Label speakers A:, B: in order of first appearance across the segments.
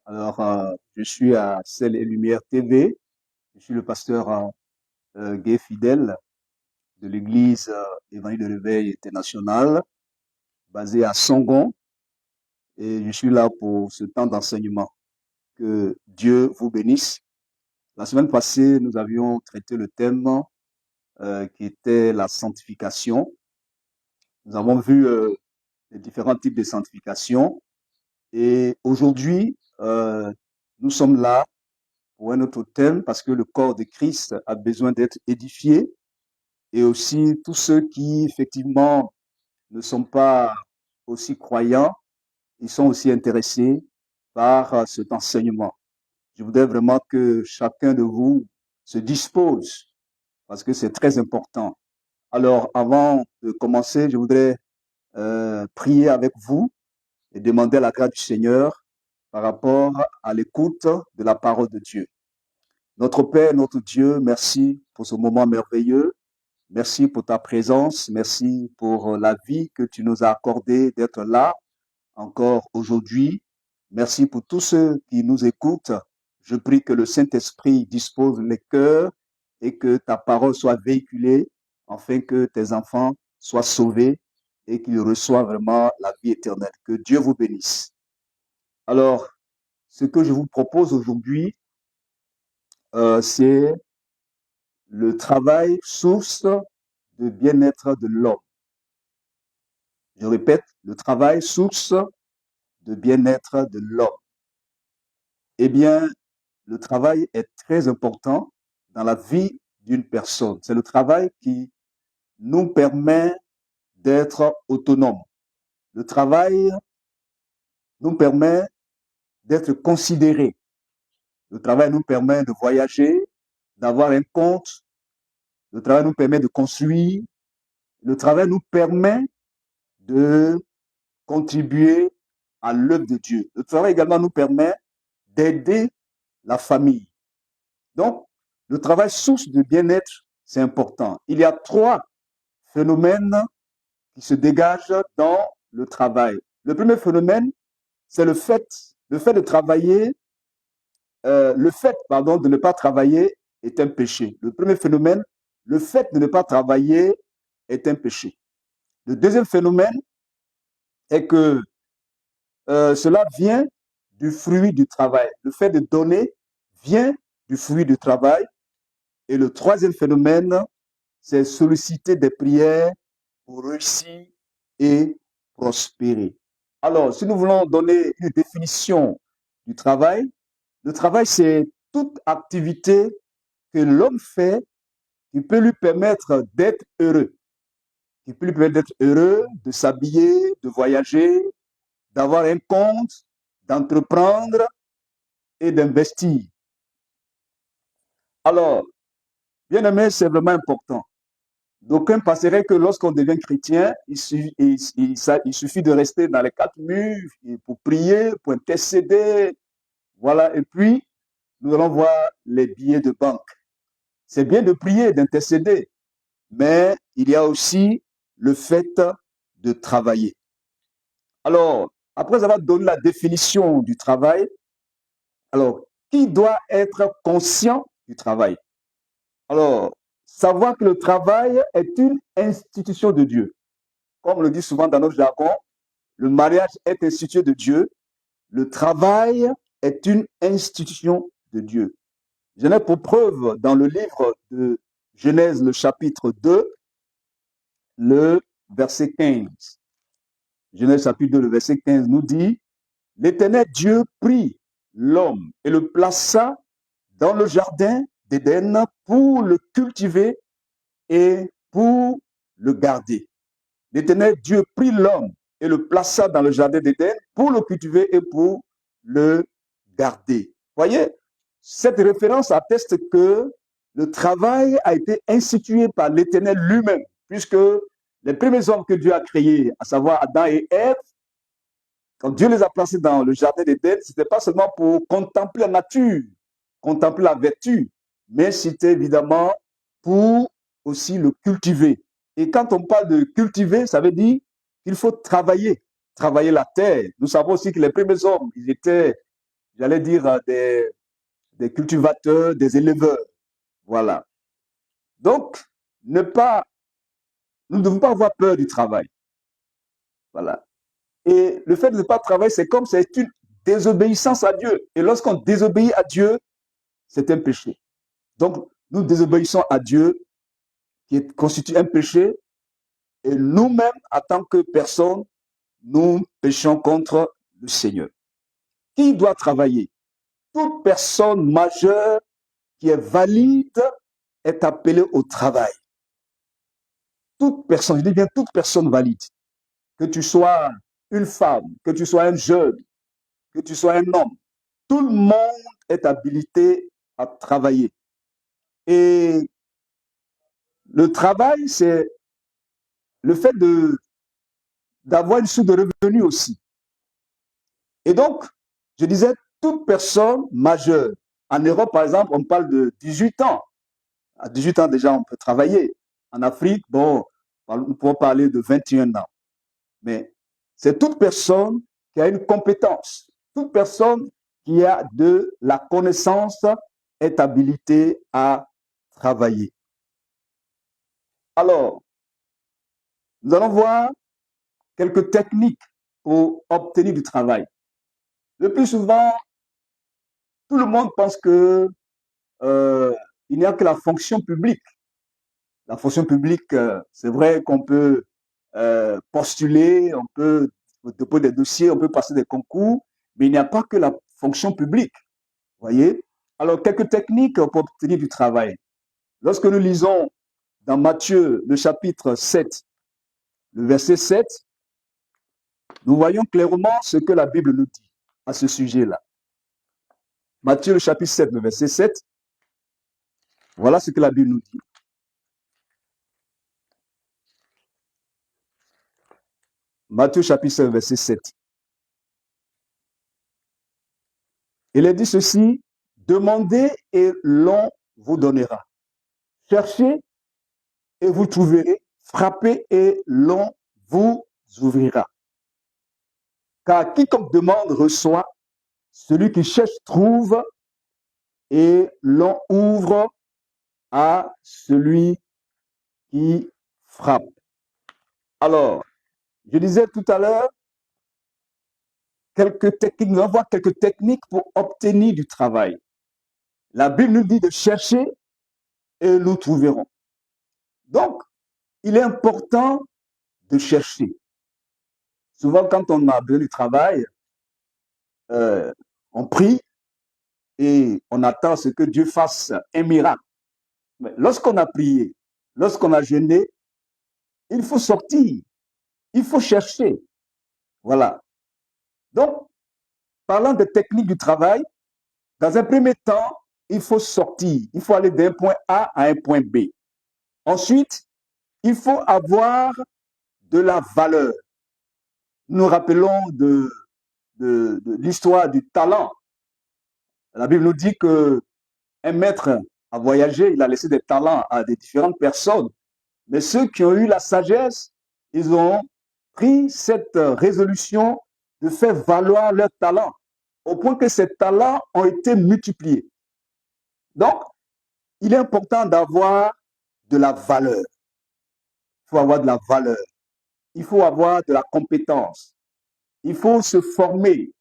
A: Alors, je suis à Ciel et Lumière TV. Je suis le pasteur Gay Fidèle de l'Église Évangile de Réveil International, basée à Songon. Et je suis là pour ce temps d'enseignement. Que Dieu vous bénisse. La semaine passée, nous avions traité le thème qui était la sanctification. Nous avons vu les différents types de sanctification. Et aujourd'hui, nous sommes là pour un autre thème parce que le corps de Christ a besoin d'être édifié et aussi tous ceux qui effectivement ne sont pas aussi croyants, ils sont aussi intéressés par cet enseignement. Je voudrais vraiment que chacun de vous se dispose parce que c'est très important. Alors, avant de commencer, je voudrais prier avec vous et demander la grâce du Seigneur par rapport à l'écoute de la parole de Dieu. Notre Père, notre Dieu, merci pour ce moment merveilleux. Merci pour ta présence. Merci pour la vie que tu nous as accordée d'être là encore aujourd'hui. Merci pour tous ceux qui nous écoutent. Je prie que le Saint-Esprit dispose les cœurs et que ta parole soit véhiculée afin que tes enfants soient sauvés et qu'ils reçoivent vraiment la vie éternelle. Que Dieu vous bénisse. Alors, ce que je vous propose aujourd'hui, c'est le travail source de bien-être de l'homme. Je répète, le travail source de bien-être de l'homme. Eh bien, le travail est très important dans la vie d'une personne. C'est le travail qui nous permet d'être autonomes. Le travail nous permet d'être considérés. Le travail nous permet de voyager, d'avoir un compte. Le travail nous permet de construire. Le travail nous permet de contribuer à l'œuvre de Dieu. Le travail également nous permet d'aider la famille. Donc, le travail source de bien-être, c'est important. Il y a trois phénomènes qui se dégagent dans le travail. Le premier phénomène, c'est le fait de travailler, de ne pas travailler est un péché. Le premier phénomène, le fait de ne pas travailler est un péché. Le deuxième phénomène est que cela vient du fruit du travail. Le fait de donner vient du fruit du travail. Et le troisième phénomène, c'est solliciter des prières pour réussir et prospérer. Alors, si nous voulons donner une définition du travail, le travail, c'est toute activité que l'homme fait qui peut lui permettre d'être heureux, qui peut lui permettre d'être heureux, de s'habiller, de voyager, d'avoir un compte, d'entreprendre et d'investir. Alors, bien aimé, c'est vraiment important. D'aucuns penseraient que lorsqu'on devient chrétien, il suffit de rester dans les quatre murs pour prier, pour intercéder. Voilà, et puis nous allons voir les billets de banque. C'est bien de prier, d'intercéder, mais il y a aussi le fait de travailler. Alors, après avoir donné la définition du travail, alors, qui doit être conscient du travail? Alors, savoir que le travail est une institution de Dieu. Comme on le dit souvent dans notre jargon, le mariage est institué de Dieu, le travail est une institution de Dieu. J'en ai pour preuve dans le livre de Genèse, le chapitre 2, le verset 15. Genèse chapitre 2, le verset 15 nous dit, l'Éternel Dieu prit l'homme et le plaça dans le jardin d'Éden pour le cultiver et pour le garder. L'Éternel Dieu prit l'homme et le plaça dans le jardin d'Éden pour le cultiver et pour le garder. Voyez, cette référence atteste que le travail a été institué par l'Éternel lui-même, puisque les premiers hommes que Dieu a créés, à savoir Adam et Ève, quand Dieu les a placés dans le jardin d'Éden, ce n'était pas seulement pour contempler la nature, contempler la vertu, mais c'était évidemment pour aussi le cultiver. Et quand on parle de cultiver, ça veut dire qu'il faut travailler. travailler la terre. Nous savons aussi que les premiers hommes, ils étaient, j'allais dire, des cultivateurs, des éleveurs. Voilà. Donc, nous ne devons pas avoir peur du travail. Voilà. Et le fait de ne pas travailler, c'est comme c'est une désobéissance à Dieu. Et lorsqu'on désobéit à Dieu, c'est un péché. Donc, nous désobéissons à Dieu, qui constitue un péché, et nous-mêmes, en tant que personne, nous péchons contre le Seigneur. Qui doit travailler? Toute personne majeure qui est valide est appelée au travail. Toute personne, je dis bien toute personne valide, que tu sois une femme, que tu sois un jeune, que tu sois un homme, tout le monde est habilité à travailler. Et le travail, c'est le fait d'avoir une source de revenus aussi. Et donc, je disais, toute personne majeure, en Europe, par exemple, on parle de 18 ans. À 18 ans, déjà, on peut travailler. En Afrique, bon, nous pouvons parler de 21 ans. Mais c'est toute personne qui a une compétence, toute personne qui a de la connaissance est habilitée à travailler. Alors, nous allons voir quelques techniques pour obtenir du travail. Le plus souvent, tout le monde pense que il n'y a que la fonction publique. La fonction publique, c'est vrai qu'on peut postuler, on peut déposer des dossiers, on peut passer des concours, mais il n'y a pas que la fonction publique. Voyez? Alors, quelques techniques pour obtenir du travail. Lorsque nous lisons dans Matthieu, le chapitre 7, le verset 7, nous voyons clairement ce que la Bible nous dit à ce sujet-là. Matthieu, le chapitre 7, le verset 7, voilà ce que la Bible nous dit. Matthieu, chapitre 7, verset 7. Il est dit ceci, demandez et l'on vous donnera. Cherchez et vous trouverez. Frappez et l'on vous ouvrira. Car quiconque demande reçoit, celui qui cherche trouve, et l'on ouvre à celui qui frappe. Alors, je disais tout à l'heure, quelques techniques, nous allons voir quelques techniques pour obtenir du travail. La Bible nous dit de chercher et nous trouverons. Donc, il est important de chercher. Souvent, quand on a besoin du travail, on prie et on attend ce que Dieu fasse un miracle. Mais lorsqu'on a prié, lorsqu'on a jeûné, il faut sortir, il faut chercher. Voilà. Donc, parlant de technique du travail, dans un premier temps, il faut sortir, il faut aller d'un point A à un point B. Ensuite, il faut avoir de la valeur. Nous nous rappelons de l'histoire du talent. La Bible nous dit que un maître a voyagé, il a laissé des talents à des différentes personnes. Mais ceux qui ont eu la sagesse, ils ont pris cette résolution de faire valoir leurs talents, au point que ces talents ont été multipliés. Donc, il est important d'avoir de la valeur. Il faut avoir de la valeur. Il faut avoir de la compétence. Il faut se former.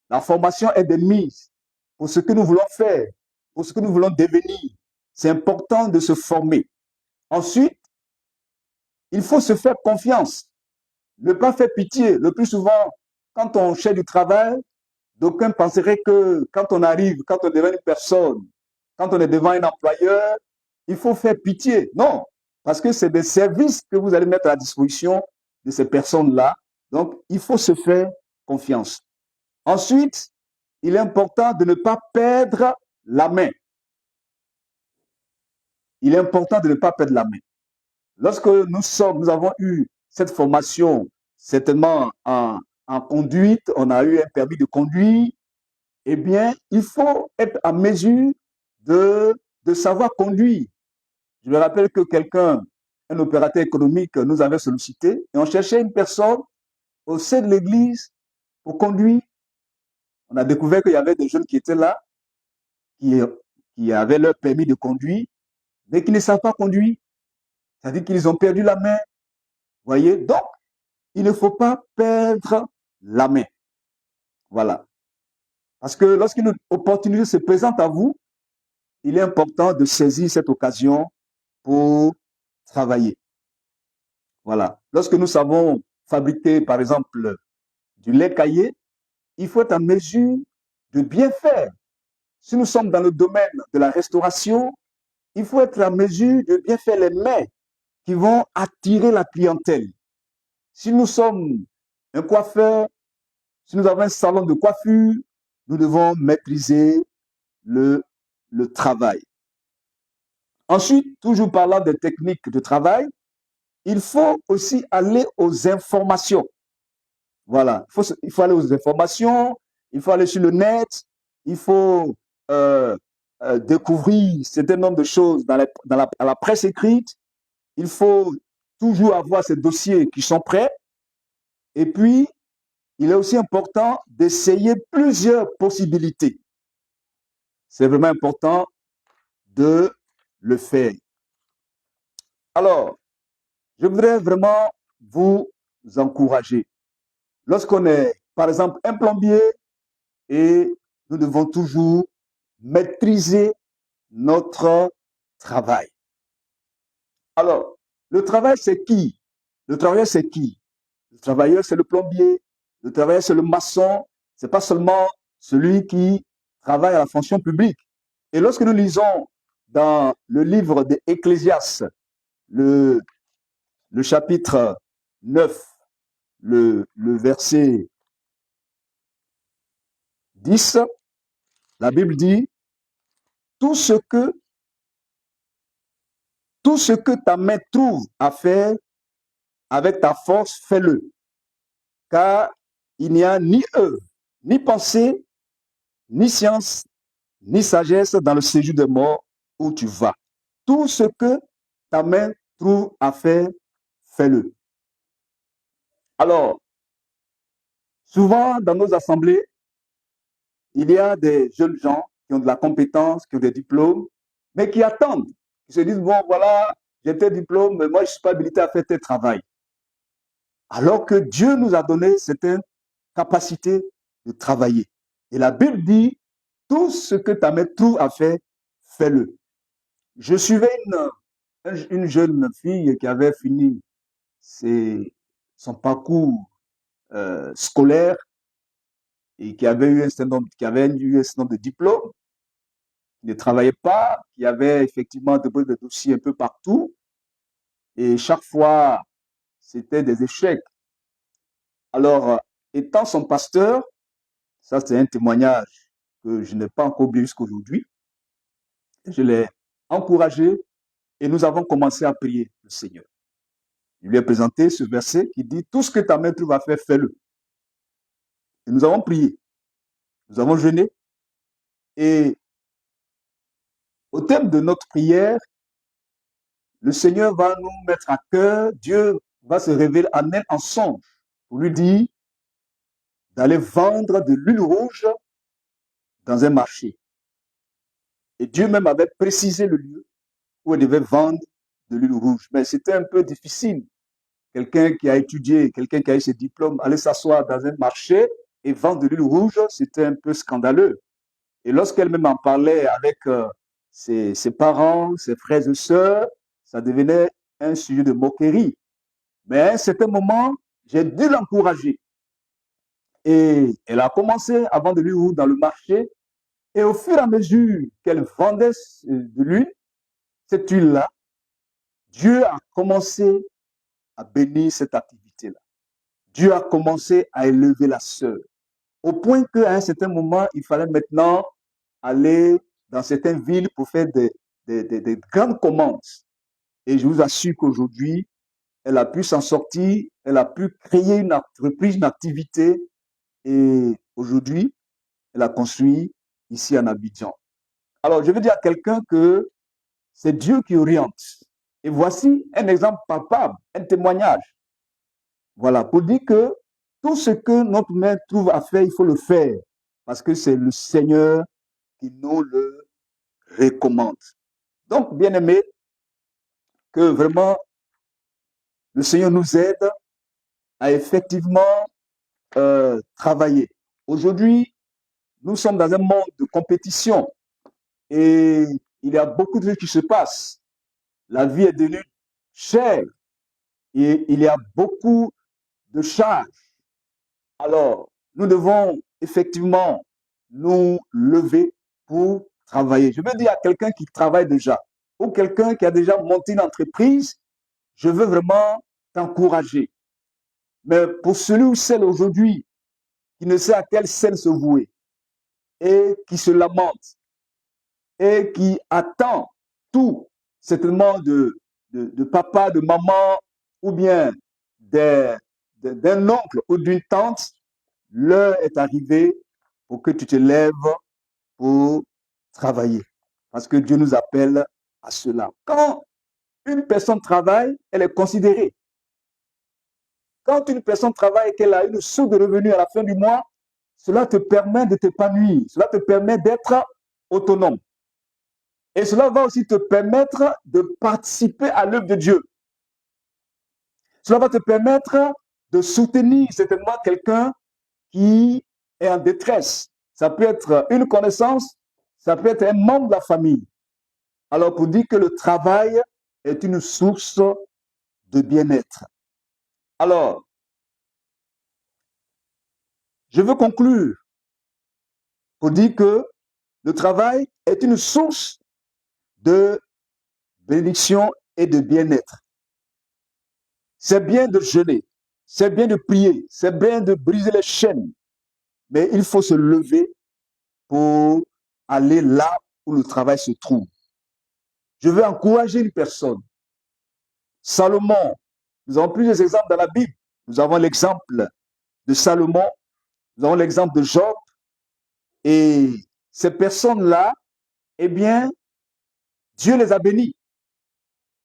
A: La formation est de mise pour ce que nous voulons faire, pour ce que nous voulons devenir. C'est important de se former. Ensuite, il faut se faire confiance. Ne pas faire pitié. Le plus souvent, quand on cherche du travail, d'aucuns penseraient que quand on arrive, quand on devient une personne, quand on est devant un employeur, il faut faire pitié. Non, parce que c'est des services que vous allez mettre à la disposition de ces personnes-là. Donc, il faut se faire confiance. Ensuite, il est important de ne pas perdre la main. Il est important de ne pas perdre la main. Lorsque nous avons eu cette formation, certainement en conduite, on a eu un permis de conduire, eh bien, il faut être à mesure de savoir conduire. Je me rappelle que quelqu'un, un opérateur économique, nous avait sollicité et on cherchait une personne au sein de l'église pour conduire. On a découvert qu'il y avait des jeunes qui étaient là, qui avaient leur permis de conduire, mais qui ne savent pas conduire. C'est-à-dire qu'ils ont perdu la main. Voyez, donc, il ne faut pas perdre la main. Voilà. Parce que lorsqu'une opportunité se présente à vous, il est important de saisir cette occasion pour travailler. Voilà. Lorsque nous savons fabriquer, par exemple, du lait caillé, il faut être en mesure de bien faire. Si nous sommes dans le domaine de la restauration, il faut être en mesure de bien faire les mets qui vont attirer la clientèle. Si nous sommes un coiffeur, si nous avons un salon de coiffure, nous devons maîtriser le travail. Ensuite, toujours parlant des techniques de travail, il faut aussi aller aux informations. Voilà, il faut aller aux informations, il faut aller sur le net, il faut découvrir un certain nombre de choses dans la presse écrite. Il faut toujours avoir ces dossiers qui sont prêts. Et puis, il est aussi important d'essayer plusieurs possibilités. C'est vraiment important de le faire. Alors, je voudrais vraiment vous encourager. Lorsqu'on est, par exemple, un plombier, et nous devons toujours maîtriser notre travail. Alors, le travail, c'est qui? Le travailleur, c'est qui? Le travailleur, c'est le plombier. Le travailleur, c'est le maçon. C'est pas seulement celui qui travaille à la fonction publique. Et lorsque nous lisons dans le livre d'Ecclésiaste, le chapitre 9, le verset 10, la Bible dit, tout ce que ta main trouve à faire avec ta force, fais-le. Car il n'y a ni œuvre, ni pensée, ni science, ni sagesse dans le séjour des morts où tu vas. Tout ce que ta main trouve à faire, fais-le. Alors, souvent dans nos assemblées, il y a des jeunes gens qui ont de la compétence, qui ont des diplômes, mais qui attendent. Ils se disent, bon, voilà, j'ai tel diplôme, mais moi, je ne suis pas habilité à faire tel travail. Alors que Dieu nous a donné cette capacité de travailler. Et la Bible dit, tout ce que ta main trouve à faire, fais-le. Je suivais une jeune fille qui avait fini son parcours scolaire et qui avait eu un certain nombre de diplômes, qui ne travaillait pas, qui avait effectivement des dossiers un peu partout. Et chaque fois, c'était des échecs. Alors, étant son pasteur, ça c'est un témoignage que je n'ai pas encore oublié jusqu'à aujourd'hui, je l'ai encouragé et nous avons commencé à prier le Seigneur. Je lui ai présenté ce verset qui dit, tout ce que ta main trouve à faire, fais-le. Et nous avons prié, nous avons jeûné et au thème de notre prière, le Seigneur va nous mettre à cœur, Dieu va se révéler en elle en songe pour lui dire d'aller vendre de l'huile rouge dans un marché. Et Dieu même avait précisé le lieu où elle devait vendre de l'huile rouge. Mais c'était un peu difficile. Quelqu'un qui a étudié, quelqu'un qui a eu ses diplômes, aller s'asseoir dans un marché et vendre de l'huile rouge, c'était un peu scandaleux. Et lorsqu'elle-même en parlait avec ses parents, ses frères et sœurs, ça devenait un sujet de moquerie. Mais à un certain moment, j'ai dû l'encourager. Et elle a commencé à vendre de l'huile dans le marché. Et au fur et à mesure qu'elle vendait de l'huile, cette huile-là, Dieu a commencé à bénir cette activité-là. Dieu a commencé à élever la sœur. Au point qu'à un certain moment, il fallait maintenant aller dans certaines villes pour faire des grandes commandes. Et je vous assure qu'aujourd'hui, elle a pu s'en sortir, elle a pu créer une entreprise, une activité. Et aujourd'hui, elle a construit ici en Abidjan. Alors, je veux dire à quelqu'un que c'est Dieu qui oriente. Et voici un exemple palpable, un témoignage. Voilà, pour dire que tout ce que notre main trouve à faire, il faut le faire, parce que c'est le Seigneur qui nous le recommande. Donc, bien aimé, que vraiment le Seigneur nous aide à effectivement travailler. Aujourd'hui, nous sommes dans un monde de compétition et il y a beaucoup de choses qui se passent. La vie est devenue chère et il y a beaucoup de charges. Alors, nous devons effectivement nous lever pour travailler. Je veux dire à quelqu'un qui travaille déjà ou quelqu'un qui a déjà monté une entreprise, je veux vraiment t'encourager. Mais pour celui ou celle aujourd'hui qui ne sait à quelle scène se vouer et qui se lamente et qui attend tout, certainement de papa, de maman ou bien d'un oncle ou d'une tante, l'heure est arrivée pour que tu te lèves pour travailler. Parce que Dieu nous appelle à cela. Quand une personne travaille, elle est considérée. Quand une personne travaille et qu'elle a une source de revenus à la fin du mois, cela te permet de t'épanouir, cela te permet d'être autonome. Et cela va aussi te permettre de participer à l'œuvre de Dieu. Cela va te permettre de soutenir certainement quelqu'un qui est en détresse. Ça peut être une connaissance, ça peut être un membre de la famille. Alors, pour dire que le travail est une source de bien-être. Alors, je veux conclure pour dire que le travail est une source de bénédiction et de bien-être. C'est bien de jeûner, c'est bien de prier, c'est bien de briser les chaînes, mais il faut se lever pour aller là où le travail se trouve. Je veux encourager une personne. Salomon, nous avons plusieurs exemples dans la Bible. Nous avons l'exemple de Salomon, nous avons l'exemple de Job, et ces personnes-là, eh bien, Dieu les a bénis.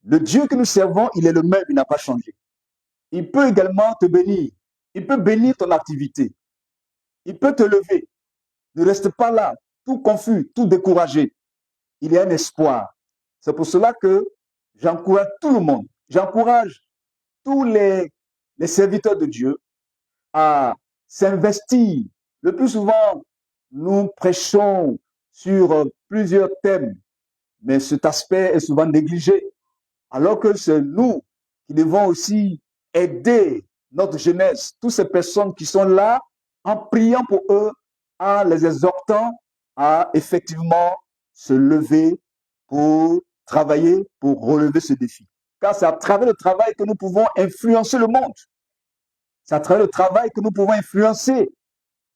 A: Le Dieu que nous servons, il est le même, il n'a pas changé. Il peut également te bénir. Il peut bénir ton activité. Il peut te lever. Ne reste pas là, tout confus, tout découragé. Il y a un espoir. C'est pour cela que j'encourage tout le monde. J'encourage tous les serviteurs de Dieu à s'investir. Le plus souvent, nous prêchons sur plusieurs thèmes, mais cet aspect est souvent négligé. Alors que c'est nous qui devons aussi aider notre jeunesse, toutes ces personnes qui sont là, en priant pour eux, en les exhortant à effectivement se lever pour travailler, pour relever ce défi. Car c'est à travers le travail que nous pouvons influencer le monde. C'est à travers le travail que nous pouvons influencer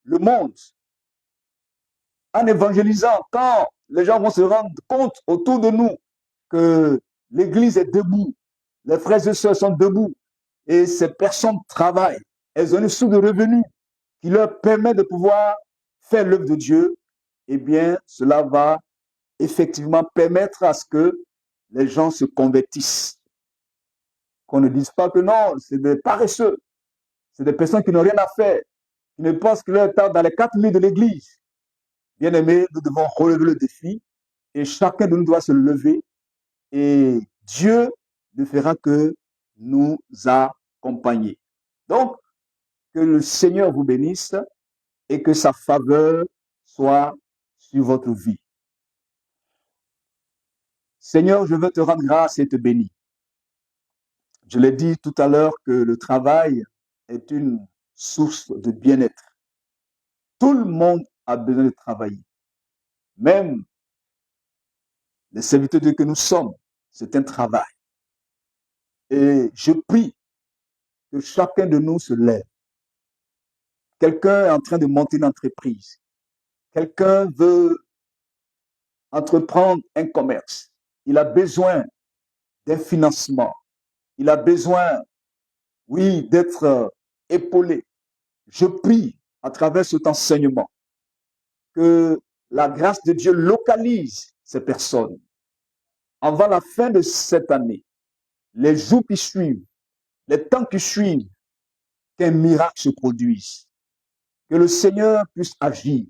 A: le monde. En évangélisant, quand les gens vont se rendre compte autour de nous que l'Église est debout, les frères et sœurs sont debout, et ces personnes travaillent, elles ont une source de revenus qui leur permet de pouvoir faire l'œuvre de Dieu, eh bien, cela va effectivement permettre à ce que les gens se convertissent. Qu'on ne dise pas que non, c'est des paresseux, c'est des personnes qui n'ont rien à faire, qui ne pensent que leur temps dans les 4 murs de l'Église. Bien aimé, nous devons relever le défi et chacun de nous doit se lever et Dieu ne fera que nous accompagner. Donc, que le Seigneur vous bénisse et que sa faveur soit sur votre vie. Seigneur, je veux te rendre grâce et te bénir. Je l'ai dit tout à l'heure que le travail est une source de bien-être. Tout le monde a besoin de travailler. Même les serviteurs de Dieu que nous sommes, c'est un travail. Et je prie que chacun de nous se lève. Quelqu'un est en train de monter une entreprise. Quelqu'un veut entreprendre un commerce. Il a besoin d'un financement. Il a besoin, oui, d'être épaulé. Je prie à travers cet enseignement que la grâce de Dieu localise ces personnes. Avant la fin de cette année, les jours qui suivent, les temps qui suivent, qu'un miracle se produise, que le Seigneur puisse agir,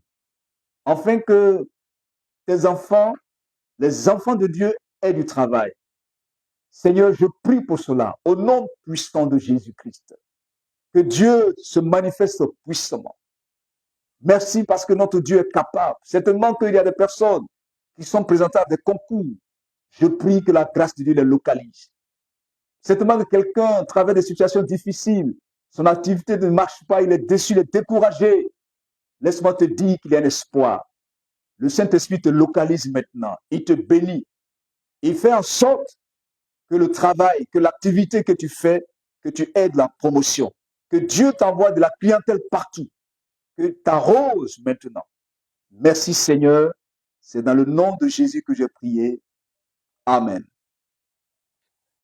A: afin que tes enfants, les enfants de Dieu, aient du travail. Seigneur, je prie pour cela, au nom puissant de Jésus-Christ. Que Dieu se manifeste puissamment. Merci parce que notre Dieu est capable. Certainement qu'il y a des personnes qui sont présentées à des concours. Je prie que la grâce de Dieu les localise. Certainement que quelqu'un traverse des situations difficiles. Son activité ne marche pas, il est déçu, il est découragé. Laisse-moi te dire qu'il y a un espoir. Le Saint-Esprit te localise maintenant. Il te bénit. Il fait en sorte que le travail, que l'activité que tu fais, que tu aides la promotion. Que Dieu t'envoie de la clientèle partout. Que tu arroses maintenant. Merci Seigneur. C'est dans le nom de Jésus que j'ai prié. Amen.